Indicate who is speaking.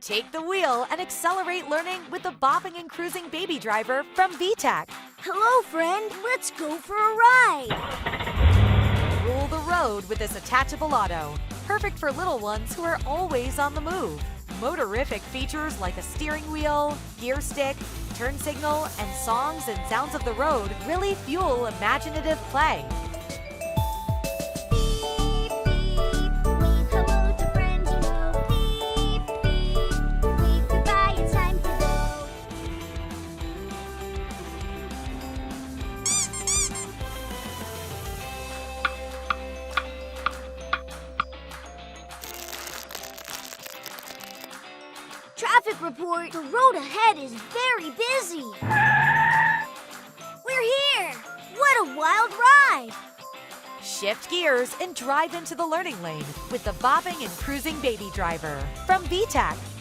Speaker 1: Take the wheel and accelerate learning with the Bopping and Cruising Baby Driver from VTech.
Speaker 2: Hello, friend. Let's go for a ride.
Speaker 1: Rule the road with this attachable auto. Perfect for little ones who are always on the move. Motorific features like a steering wheel, gear stick, turn signal, and songs and sounds of the road really fuel imaginative play.
Speaker 2: Traffic report. The road ahead is very busy. We're here. What a wild ride.
Speaker 1: Shift gears and drive into the learning lane with the Bopping and Cruising Baby Driver from VTech.